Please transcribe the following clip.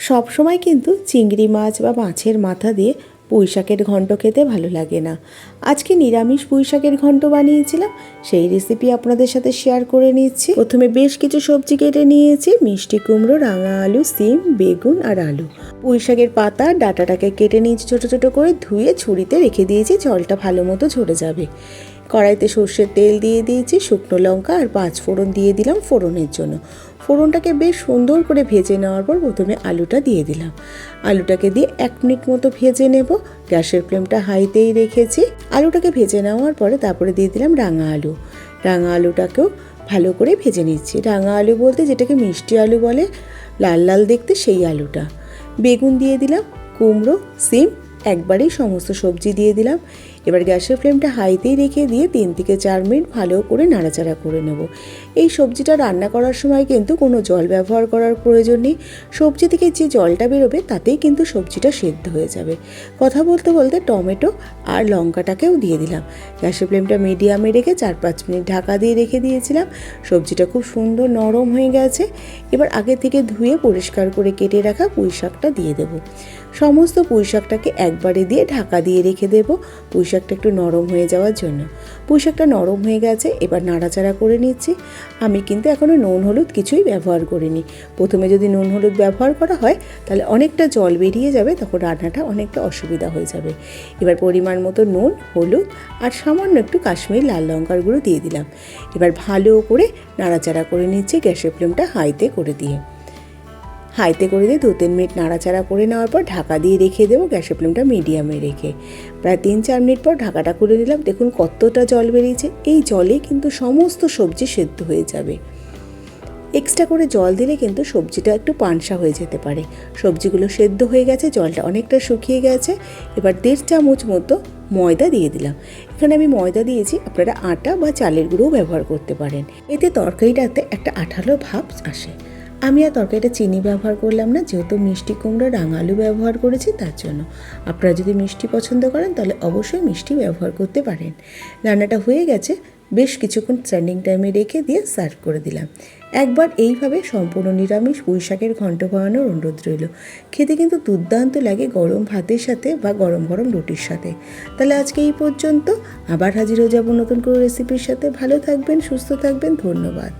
সব সময় কিন্তু চিংড়ি মাছ বা মাছের মাথা দিয়ে পুঁই শাকের ঘন্ট খেতে ভালো লাগে না। আজকে নিরামিষ পুঁই শাকের ঘন্ট বানিয়েছিলাম, সেই রেসিপি আপনাদের সাথে শেয়ার করে নিচ্ছি। প্রথমে বেশ কিছু সবজি কেটে নিয়েছি, মিষ্টি কুমড়ো, রাঙা আলু, সিম, বেগুন আর আলু। পুঁই শাকের পাতা ডাঁটাটাকে কেটে নিয়েছি ছোটো ছোটো করে, ধুয়ে ছুরিতে রেখে দিয়েছি, জলটা ভালো মতো ঝরে যাবে। কড়াইতে সর্ষের তেল দিয়ে দিয়েছি, শুকনো লঙ্কা আর 5 ফোড়ন দিয়ে দিলাম ফোড়নের জন্য। ফোড়নটাকে বেশ সুন্দর করে ভেজে নেওয়ার পর প্রথমে আলুটা দিয়ে দিলাম। আলুটাকে দিয়ে 1 মিনিট মতো ভেজে নেব। গ্যাসের ফ্লেমটা হাইতেই রেখেছি। আলুটাকে ভেজে নেওয়ার পরে তারপরে দিয়ে দিলাম রাঙা আলু। রাঙা আলুটাকেও ভালো করে ভেজে নিচ্ছি। রাঙা আলু বলতে যেটাকে মিষ্টি আলু বলে, লাল লাল দেখতে, সেই আলুটা। বেগুন দিয়ে দিলাম, কুমড়ো, সিম, একবারেই সমস্ত সবজি দিয়ে দিলাম। এবার গ্যাসের ফ্লেমটা হাইতেই রেখে দিয়ে 3 থেকে 4 মিনিট ভালো করে নাড়াচাড়া করে নেব। এই সবজিটা রান্না করার সময় কিন্তু কোনো জল ব্যবহার করার প্রয়োজন নেই। সবজি থেকে যে জলটা বেরোবে তাতেই কিন্তু সবজিটা সেদ্ধ হয়ে যাবে। কথা বলতে বলতে টমেটো আর লঙ্কাটাকেও দিয়ে দিলাম। গ্যাসের ফ্লেমটা মিডিয়ামে রেখে 4-5 মিনিট ঢাকা দিয়ে রেখে দিয়েছিলাম। সবজিটা খুব সুন্দর নরম হয়ে গেছে। এবার আগে থেকে ধুয়ে পরিষ্কার করে কেটে রাখা পুঁই শাকটা দিয়ে দেব। সমস্ত পুঁই শাকটাকে একবারে দিয়ে ঢাকা দিয়ে রেখে দেব, পুঁই শাকটা একটু নরম হয়ে যাওয়ার জন্য। পুঁই শাকটা নরম হয়ে গেছে, এবার নাড়াচাড়া করে নিচ্ছি। আমি কিন্তু এখনও নুন হলুদ কিছুই ব্যবহার করিনি। প্রথমে যদি নুন হলুদ ব্যবহার করা হয় তাহলে অনেকটা জল বেরিয়ে যাবে, তখন রান্নাটা অনেকটা অসুবিধা হয়ে যাবে। এবার পরিমাণ মতো নুন, হলুদ আর সামান্য একটু কাশ্মীরি লাল লঙ্কার গুঁড়ো দিয়ে দিলাম। এবার ভালো করে নাড়াচাড়া করে নিচ্ছি, গ্যাসের ফ্লেমটা হাইতে করে দিয়ে 2-3 মিনিট নাড়াচাড়া করে নেওয়ার পর ঢাকা দিয়ে রেখে দেবো, গ্যাসের ফ্লেমটা মিডিয়ামে রেখে। প্রায় 3-4 মিনিট পর ঢাকাটা খুলে নিলাম। দেখুন কতটা জল বেরিয়েছে। এই জলে কিন্তু সমস্ত সবজি সেদ্ধ হয়ে যাবে। এক্সট্রা করে জল দিলে কিন্তু সবজিটা একটু পানসা হয়ে যেতে পারে। সবজিগুলো সেদ্ধ হয়ে গেছে, জলটা অনেকটা শুকিয়ে গেছে। এবার 1.5 চামচ মতো ময়দা দিয়ে দিলাম। এখানে আমি ময়দা দিয়েছি, আপনারা আটা বা চালের গুঁড়োও ব্যবহার করতে পারেন। এতে তরকারিটাতে একটা আঠালো ভাব আসে। আমি আর তরকারিটা চিনি ব্যবহার করলাম না, যেহেতু মিষ্টি কুমড়ো রাঙা আলু ব্যবহার করেছি তার জন্য। আপনারা যদি মিষ্টি পছন্দ করেন তাহলে অবশ্যই মিষ্টি ব্যবহার করতে পারেন। রান্নাটা হয়ে গেছে, বেশ কিছুক্ষণ স্ট্যান্ডিং টাইমে রেখে দিয়ে সার্ভ করে দিলাম। একবার এইভাবে সম্পূর্ণ নিরামিষ পুঁই শাকের ঘন্ট বানানোর অনুরোধ রইল। খেতে কিন্তু দুর্দান্ত লাগে গরম ভাতের সাথে বা গরম গরম রুটির সাথে। তাহলে আজকে এই পর্যন্ত, আবার হাজির হয়ে যাব নতুন কোনো রেসিপির সাথে। ভালো থাকবেন, সুস্থ থাকবেন, ধন্যবাদ।